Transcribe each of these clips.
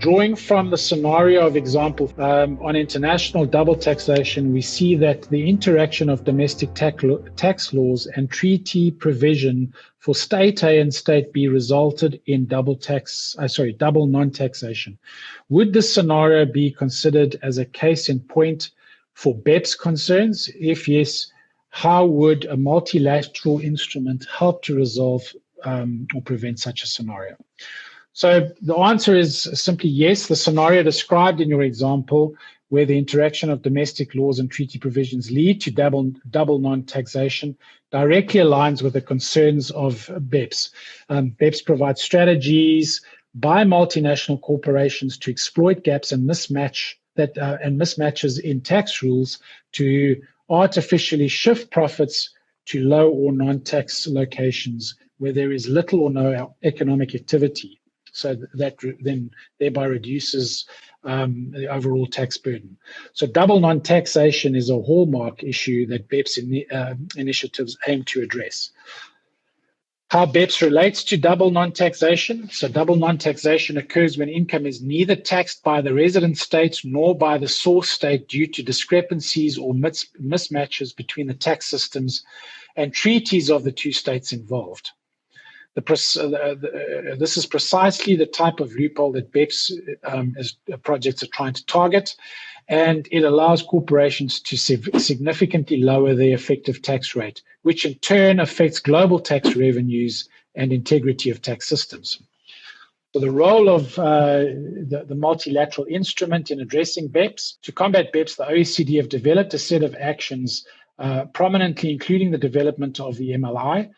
Drawing from the scenario of example on international double taxation, we see that the interaction of domestic tax laws and treaty provision for state A and state B resulted in double non-taxation. Would this scenario be considered as a case in point for BEPS concerns? If yes, how would a multilateral instrument help to resolve or prevent such a scenario? So the answer is simply yes. The scenario described in your example, where the interaction of domestic laws and treaty provisions lead to double non-taxation, directly aligns with the concerns of BEPS. BEPS provides strategies by multinational corporations to exploit gaps and mismatches in tax rules to artificially shift profits to low or non-tax locations where there is little or no economic activity. So that then thereby reduces the overall tax burden. So double non-taxation is a hallmark issue that BEPS initiatives aim to address. How BEPS relates to double non-taxation. So double non-taxation occurs when income is neither taxed by the resident state nor by the source state due to discrepancies or mismatches between the tax systems and treaties of the two states involved. This is precisely the type of loophole that BEPS projects are trying to target, and it allows corporations to significantly lower their effective tax rate, which in turn affects global tax revenues and integrity of tax systems. So the role of the multilateral instrument in addressing BEPS. To combat BEPS, the OECD have developed a set of actions, prominently including the development of the MLI.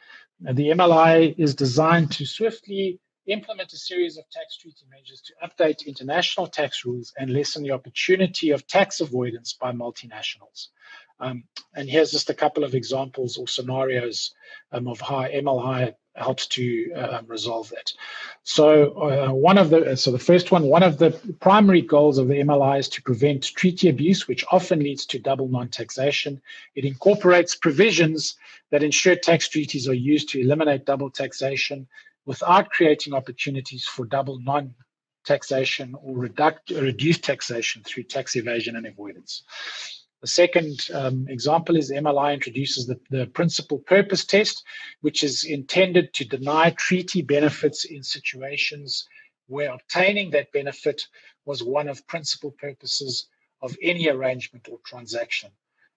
The MLI is designed to swiftly implement a series of tax treaty measures to update international tax rules and lessen the opportunity of tax avoidance by multinationals. And here's just a couple of examples or scenarios of how MLI helps to resolve that. So the first one of the primary goals of the MLI is to prevent treaty abuse, which often leads to double non-taxation. It incorporates provisions that ensure tax treaties are used to eliminate double taxation without creating opportunities for double non-taxation or reduced taxation through tax evasion and avoidance. The second example is the MLI introduces the principal purpose test, which is intended to deny treaty benefits in situations where obtaining that benefit was one of principal purposes of any arrangement or transaction.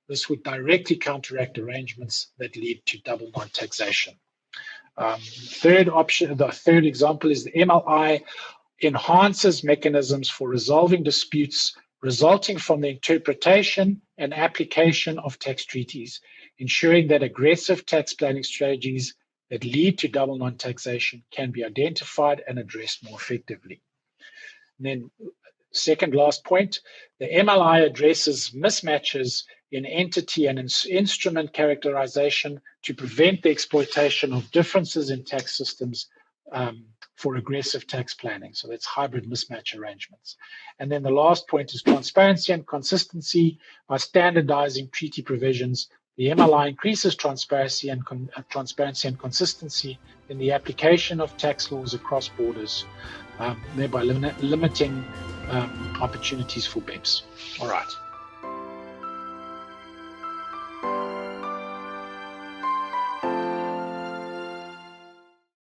This would directly counteract arrangements that lead to double non-taxation. The third example is the MLI enhances mechanisms for resolving disputes resulting from the interpretation and application of tax treaties, ensuring that aggressive tax planning strategies that lead to double non-taxation can be identified and addressed more effectively. And then second last point, the MLI addresses mismatches in entity and instrument characterization to prevent the exploitation of differences in tax systems for aggressive tax planning. So that's hybrid mismatch arrangements. And then the last point is transparency and consistency. By standardizing treaty provisions, the MLI increases transparency and consistency in the application of tax laws across borders, thereby limiting opportunities for BEPS. All right.